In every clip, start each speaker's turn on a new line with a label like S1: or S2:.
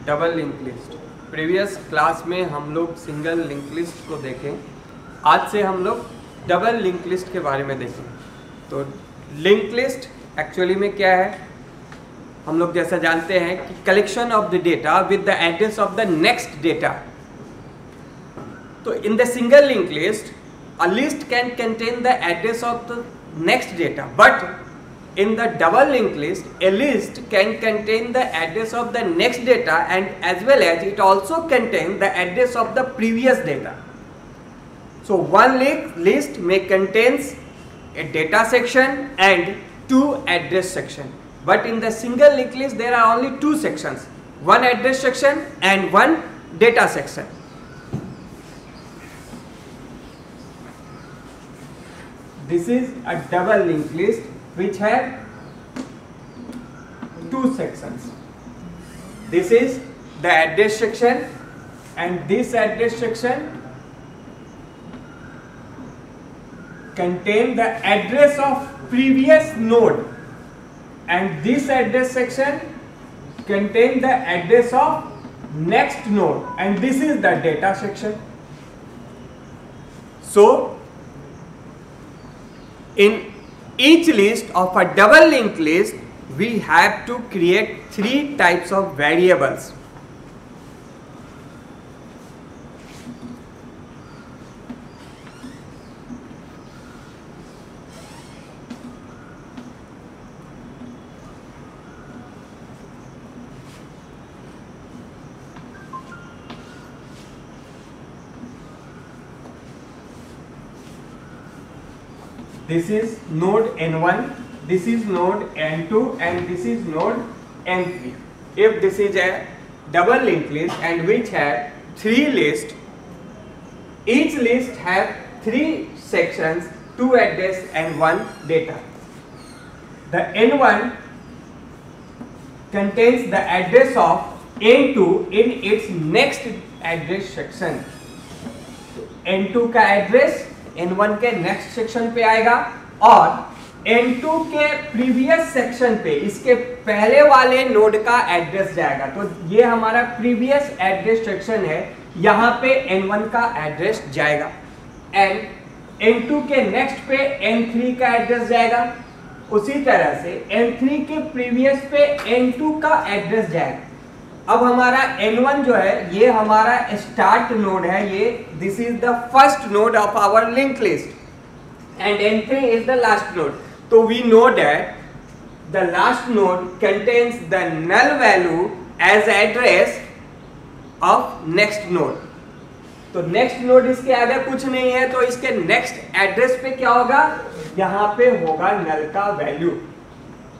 S1: Double link list. Previous class में हम लोग सिंगल लिंक लिस्ट को देखें, आज से हम लोग डबल लिंक लिस्ट के बारे में देखें। तो लिंक लिस्ट एक्चुअली में क्या है, हम लोग जैसा जानते हैं कि collection of the data with the address of the next data. तो in the single link list a list can contain the address of the next data, but in the double linked list a list can contain the address of the next data and as well as it also contains the address of the previous data. So one linked list may contains a data section and two address section, but in the single linked list there are only two sections, one address section and one data section. This is a double linked list which have two sections. This is the address section and this address section contain the address of previous node and this address section contain the address of next node and this is the data section. So in each list of a double linked list, we have to create three types of variables. This is node n1, this is node n2 and this is node n3. If this is a double linked list and which have three lists, each list have three sections, two address and one data. The n1 contains the address of n2 in its next address section. n2 का address n1 के next section पे आएगा और n2 के previous section पे इसके पहले वाले नोड का एड्रेस जाएगा। तो ये हमारा प्रीवियस एड्रेस सेक्शन है, यहाँ पे n1 का एड्रेस जाएगा एंड n2 के नेक्स्ट पे n3 का एड्रेस जाएगा। उसी तरह से n3 के प्रीवियस पे n2 का एड्रेस जाएगा। अब हमारा n1 जो है ये हमारा स्टार्ट नोड है, ये this is the first node of our link list and n3 is the last node. तो we know that the last node contains the null value as address of next node. तो next node इसके आगे कुछ नहीं है, तो इसके next address पे क्या होगा, यहाँ पे होगा नल का value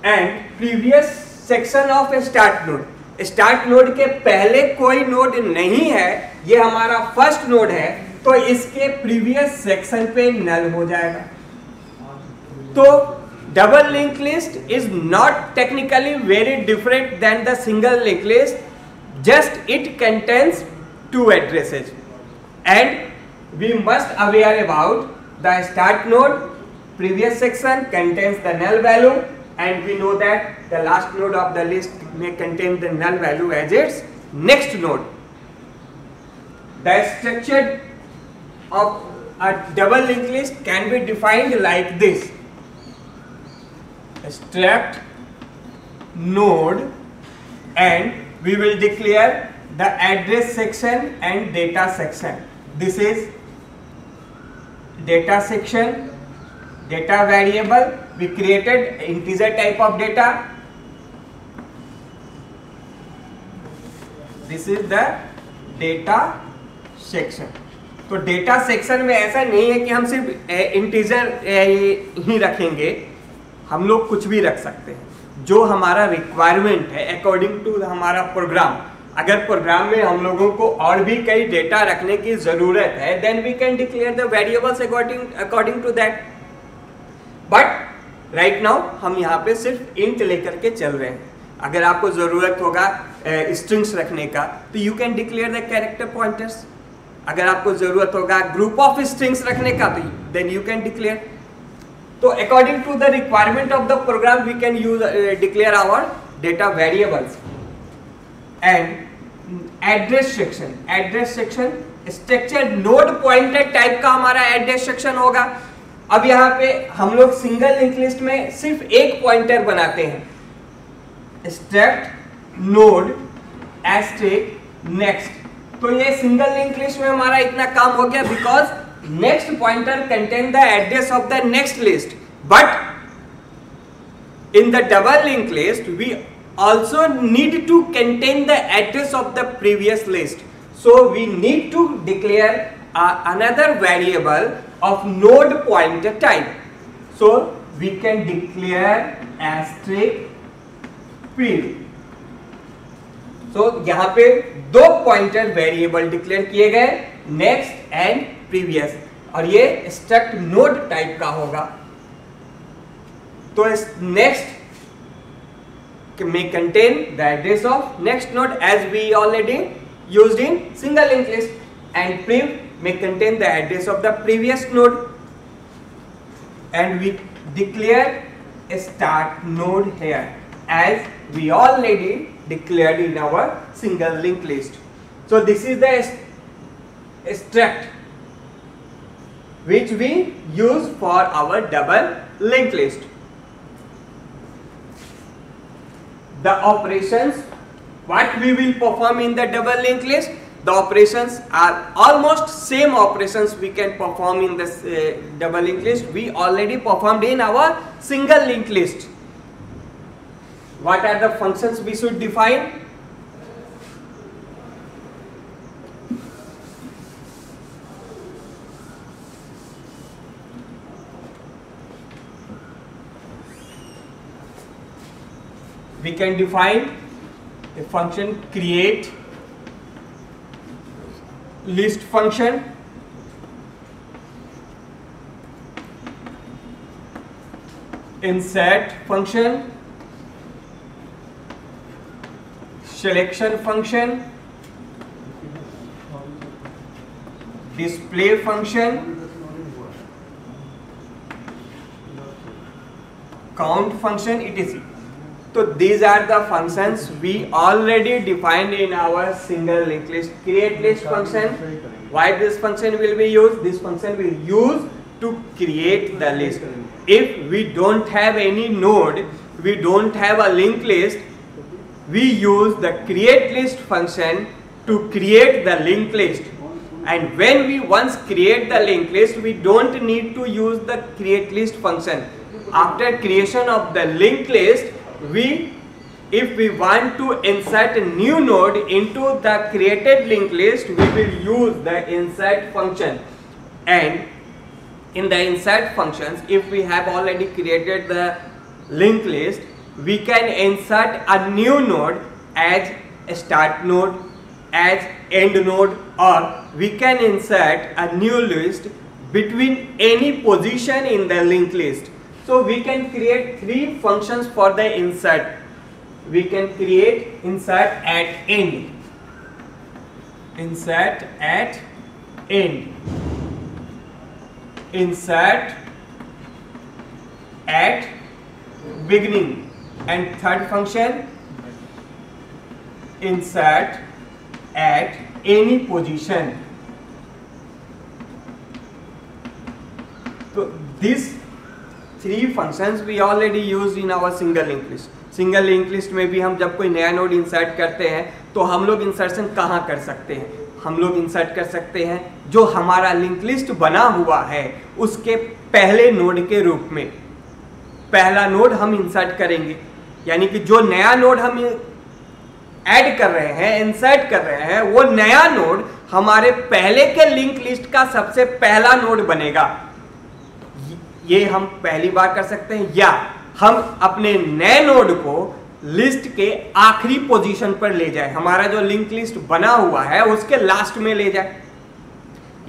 S1: and previous section of start node. Start node के पहले कोई नोड नहीं है, ये हमारा फर्स्ट नोड है, तो इसके प्रीवियस सेक्शन पे नल हो जाएगा। तो double link list is not technically very different than the single link list, just it contains two addresses and we must aware about the start node, previous section contains the null value and we know that the last node of the list may contain the null value as its next node. The structure of a double linked list can be defined like this: struct node and we will declare the address section and data section. This is data section, data variable. We created integer type of data. This is the data section. तो data section में ऐसा नहीं है कि हम सिर्फ integer ही रखेंगे, हम लोग कुछ भी रख सकते हैं जो हमारा रिक्वायरमेंट है अकॉर्डिंग टू हमारा प्रोग्राम। अगर प्रोग्राम में हम लोगों को और भी कई डेटा रखने की जरूरत है, then we can declare the variables according to that. But right now हम यहाँ पे सिर्फ इंट लेकर के चल रहे हैं। अगर आपको जरूरत होगा स्ट्रिंग्स रखने का तो you can declare the character pointers. अगर आपको जरूरत होगा ग्रुप ऑफ स्ट्रिंग्स रखने का तो देन यू कैन डिक्लेयर। तो according to the requirement of the program we can use declare our data variables, and address section, address section structure node pointer type का हमारा एड्रेस सेक्शन होगा। अब यहाँ पे हम लोग सिंगल लिंक लिस्ट में सिर्फ एक पॉइंटर बनाते हैं, स्ट्रक्ट नोड एस्ट्रिक नेक्स्ट। तो ये सिंगल लिंक लिस्ट में हमारा इतना काम हो गया, because next pointer contain the address of the next list, but in the double link list we also need to contain the address of the previous list, so we need to declare another variable of node pointer type, so we can declare asterisk prev। so यहाँ पे दो pointer variable declare किए गए, next and previous, और ये struct node type का होगा। तो next may contain the address of next node as we already used in single linked list, and prev may contain the address of the previous node, and we declare a start node here as we already declared in our single linked list. So this is the struct which we use for our double linked list. The operations what we will perform in the double linked list, the operations are almost same operations we can perform in this double linked list we already performed in our single linked list. What are the functions we should define? We can define a function create list function, insert function, selection function, display function, count function, etc. So these are the functions we already defined in our single linked list. Create list function, why this function will be used? This function will use to create the list. If we don't have any node, we don't have a linked list, we use the create list function to create the linked list. And when we once create the linked list, we don't need to use the create list function. After creation of the linked list, if we want to insert a new node into the created linked list, we will use the insert function. And in the insert functions, if we have already created the linked list, we can insert a new node as a start node, as end node, or we can insert a new list between any position in the linked list. So we can create three functions for the insert. We can create insert at end, insert at end, insert at beginning, and third function insert at any position. So this three functions we already used in our single linked list. Single link list में भी हम जब कोई नया node insert करते हैं तो हम लोग इंसर्शन कहाँ कर सकते हैं? हम लोग इंसर्ट कर सकते हैं जो हमारा लिंक लिस्ट बना हुआ है उसके पहले नोड के रूप में। पहला नोड हम इंसर्ट करेंगे, यानी कि जो नया नोड हम ऐड कर रहे हैं, इंसर्ट कर रहे हैं, वो नया नोड हमारे पहले के लिंक लिस्ट का सबसे पहला नोड बनेगा। ये हम पहली बार कर सकते हैं, या हम अपने नए नोड को लिस्ट के आखिरी पोजीशन पर ले जाए, हमारा जो लिंक लिस्ट बना हुआ है उसके लास्ट में ले जाए,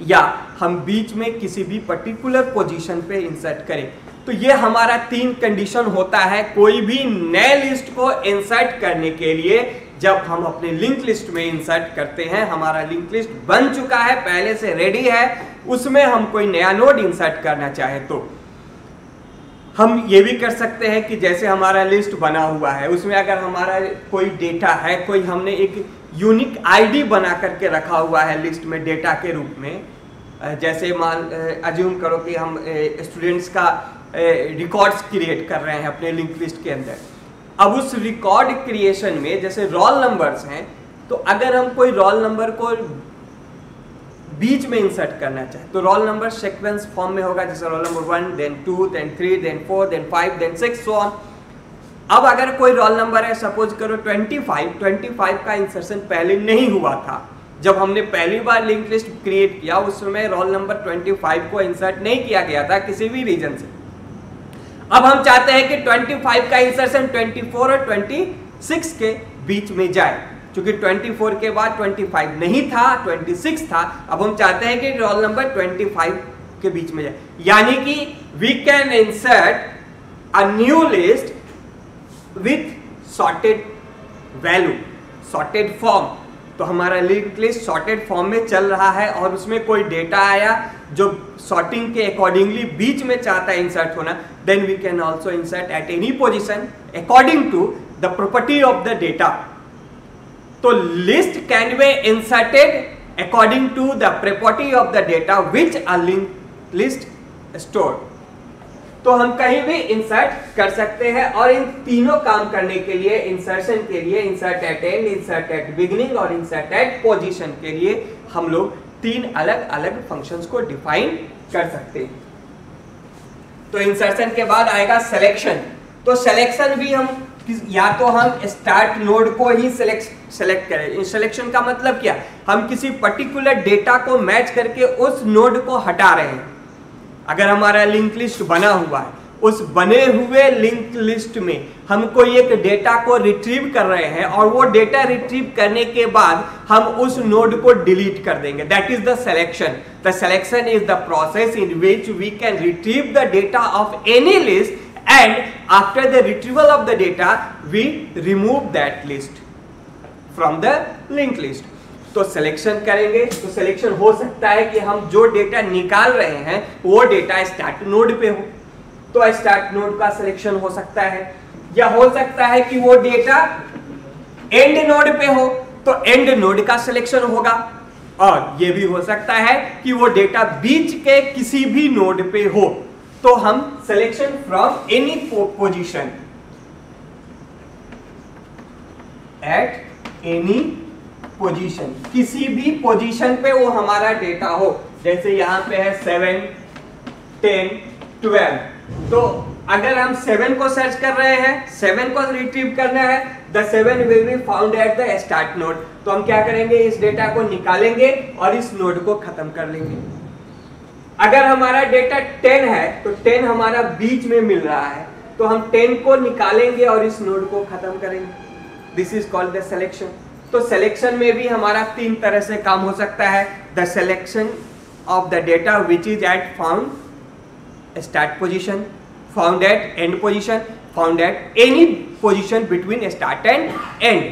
S1: या हम बीच में किसी भी पर्टिकुलर पोजीशन पे इंसर्ट करें। तो ये हमारा तीन कंडीशन होता है कोई भी नए लिस्ट को इंसर्ट करने के लिए। जब हम अपने लिंक लिस्ट में इंसर्ट करते हैं, हमारा लिंक लिस्ट बन चुका है, पहले से रेडी है, उसमें हम कोई नया नोड इंसर्ट करना चाहे तो हम ये भी कर सकते हैं कि जैसे हमारा लिस्ट बना हुआ है, उसमें अगर हमारा कोई डेटा है, कोई हमने एक यूनिक आईडी बना करके रखा हुआ है लिस्ट में डेटा के रूप में, जैसे मान अज्यूम करो कि हम स्टूडेंट्स का रिकॉर्ड्स क्रिएट कर रहे हैं अपने लिंक लिस्ट के अंदर। अब उस रिकॉर्ड क्रिएशन में जैसे रोल नंबर्स हैं, तो अगर हम कोई रोल नंबर को बीच में इंसर्ट करना चाहे तो रोल नंबर सीक्वेंस फॉर्म में होगा, जैसे roll number 1 then 2 then 3 then 4 then 5 then 6 so on. अब अगर कोई रोल नंबर है, सपोज करो 25 का इंसर्शन पहले नहीं हुआ था, जब हमने पहली बार लिंक लिस्ट क्रिएट किया उस समय रोल नंबर 25 को इंसर्ट नहीं किया गया था किसी भी रीजन से। अब हम चाहते हैं कि 25 का इंसर्शन 24 और 26 के बीच में जाए, क्योंकि 24 के बाद 25 नहीं था, 26 था। अब हम चाहते हैं कि रोल नंबर 25 के बीच में जाए, यानी कि we can insert a new list with sorted value, sorted form. तो हमारा लिंक लिस्ट सॉर्टेड फॉर्म में चल रहा है और उसमें कोई डेटा आया जो सॉर्टिंग के अकॉर्डिंगली बीच में चाहता है इंसर्ट होना, then we can also insert at any position according to the property of the data. तो list can be inserted according to the property of the data which a link list store. तो हम कहीं भी insert कर सकते हैं, और इन तीनों काम करने के लिए, इंसर्शन के लिए, insert at end, insert at beginning और इंसर्ट एट पोजीशन के लिए हम लोग 3 अलग अलग फंक्शंस को डिफाइन कर सकते हैं। तो इंसर्शन के बाद आएगा सिलेक्शन। तो सिलेक्शन भी हम या तो हम स्टार्ट नोड को ही सेलेक्ट करें। सिलेक्शन का मतलब क्या, हम किसी पर्टिकुलर डेटा को मैच करके उस नोड को हटा रहे हैं। अगर हमारा लिंक लिस्ट बना हुआ है, उस बने हुए लिंक लिस्ट में हम कोई एक डेटा को रिट्रीव कर रहे हैं और वो डेटा रिट्रीव करने के बाद हम उस नोड को डिलीट कर देंगे, that is the selection. The selection is the process in which we can retrieve the data of any list and after the retrieval of the data we remove that list from the link list। तो selection करेंगे तो selection हो सकता है कि हम जो data निकाल रहे हैं वो डेटा स्टार्ट नोड पे हो, तो स्टार्ट नोड का सिलेक्शन हो सकता है, या हो सकता है कि वो डेटा एंड नोड पे हो तो एंड नोड का सिलेक्शन होगा, और ये भी हो सकता है कि वो डेटा बीच के किसी भी नोड पे हो, तो हम selection from any position eight any position, किसी भी पोजीशन पे वो हमारा डेटा हो। जैसे यहां पे है 7 10 12, तो अगर हम 7 को सर्च कर रहे हैं, 7 को रिट्रीव करना है, the 7 will be found at the start node. तो हम क्या करेंगे, इस डेटा को निकालेंगे और इस नोड को खत्म कर लेंगे। अगर हमारा डेटा 10 है तो 10 हमारा बीच में मिल रहा है, तो हम 10 को निकालेंगे और इस नोड को खत्म करेंगे। This is called the selection. तो सिलेक्शन में भी हमारा 3 तरह से काम हो सकता है। The selection of the data which is at found start position, found at end position, found at any position between start and end.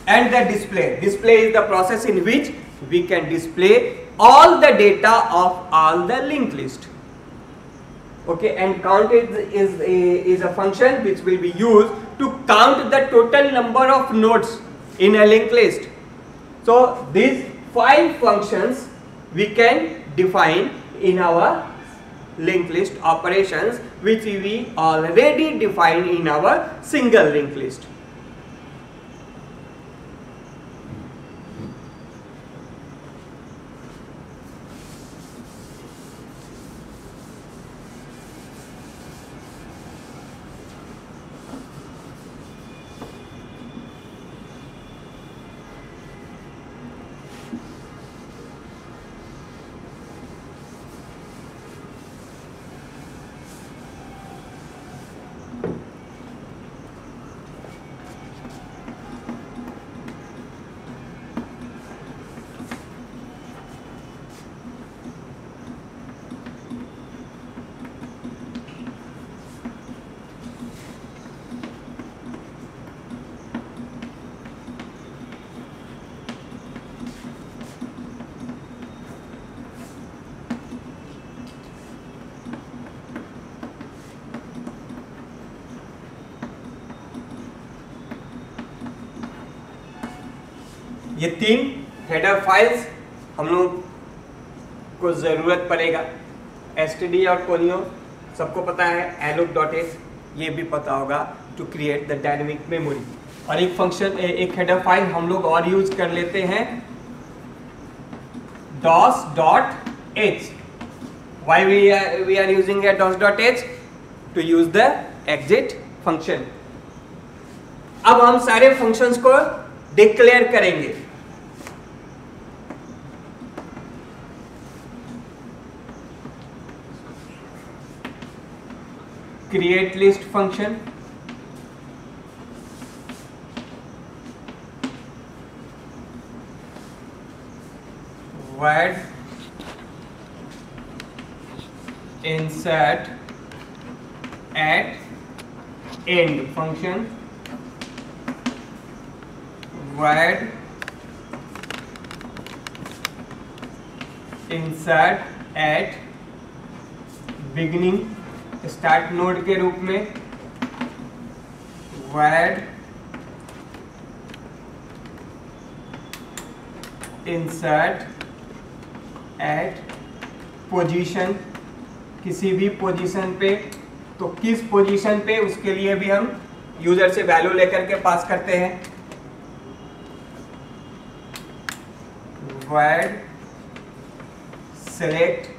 S1: And the display. Display is the process in which we can display all the data of all the linked list. Okay, and count is a function which will be used to count the total number of nodes in a linked list. So these 5 functions we can define in our linked list operations, which we already defined in our single linked list. ये 3 header files हम लोग को ज़रूरत पड़ेगा। std और conio सबको पता है, alloc.h ये भी पता होगा, to create the dynamic memory. और एक फंक्शन, एक हेडर फाइल हम लोग और यूज कर लेते हैं, dos.h। why we are using a dos.h? to use the exit function। अब हम सारे फंक्शंस को डिक्लेयर करेंगे। Create list function, void insert at end function, void insert at beginning start node के रूप में, void insert at पोजीशन, किसी भी पोजीशन पे, तो किस पोजीशन पे उसके लिए भी हम यूजर से वैल्यू लेकर के पास करते हैं। void select,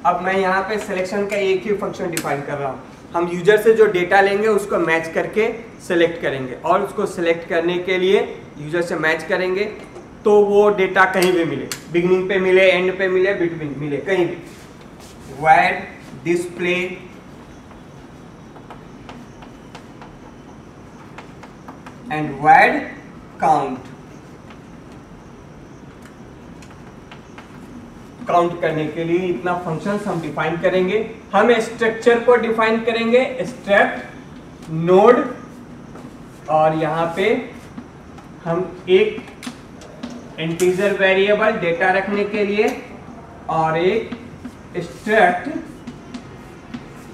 S1: अब मैं यहाँ पे सिलेक्शन का एक ही फंक्शन डिफाइन कर रहा हूँ। हम यूजर से जो डेटा लेंगे उसको मैच करके सिलेक्ट करेंगे, और उसको सिलेक्ट करने के लिए यूजर से मैच करेंगे तो वो डेटा कहीं भी मिले, बिगिनिंग पे मिले, एंड पे मिले, बिटवीन मिले, कहीं भी। void display and void count, count करने के लिए इतना फंक्शंस हम डिफाइन करेंगे। हम स्ट्रक्चर को डिफाइन करेंगे, स्ट्रक्ट नोड, और यहाँ पे हम एक इंटीजर वेरिएबल डेटा रखने के लिए, और एक struct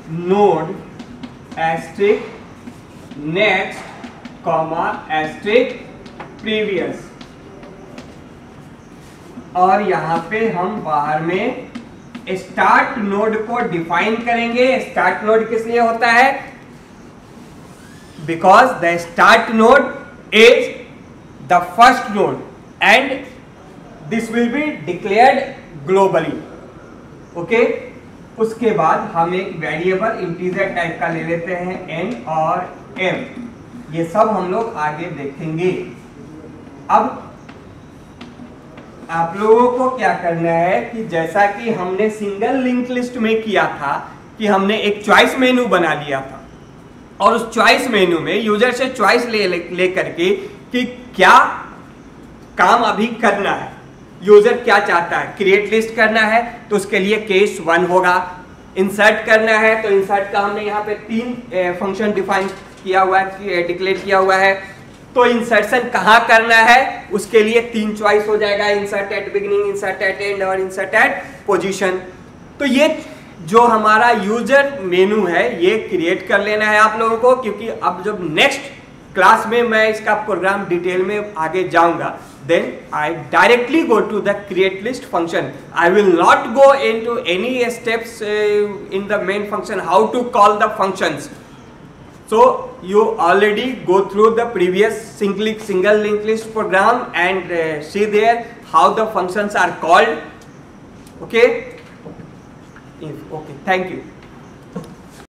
S1: node asterisk next comma asterisk previous, और यहाँ पे हम बाहर में स्टार्ट नोड को डिफाइन करेंगे। स्टार्ट नोड किस लिए होता है? Because the start node is the first node and this will be declared globally. Okay, उसके बाद हम एक वेरिएबल इंटीजर टाइप का ले लेते हैं, n और m। ये सब हम लोग आगे देखेंगे। अब आप लोगों को क्या करना है कि जैसा कि हमने सिंगल लिंक लिस्ट में किया था कि हमने एक चॉइस मेनू बना लिया था, और उस चॉइस मेनू में यूजर से चॉइस ले करके कि क्या काम अभी करना है, यूजर क्या चाहता है। क्रिएट लिस्ट करना है तो उसके लिए केस 1 होगा, इंसर्ट करना है तो इंसर्ट का हमने यहाँ पे 3 फंक्शन डिफाइन किया हुआ है, डिक्लेयर किया हुआ है। तो इंसर्शन कहाँ करना है उसके लिए 3 चॉइस हो जाएगा, insert at beginning, insert at end और इंसर्ट एट पोजीशन। तो ये जो हमारा यूजर मेनू है ये क्रिएट कर लेना है आप लोगों को, क्योंकि अब जब नेक्स्ट क्लास में मैं इसका प्रोग्राम डिटेल में आगे जाऊंगा, then I directly go to the create list function. I will not go into any steps in the main function how to call the functions. So you already go through the previous single linked list program and see there how the functions are called. Okay, thank you.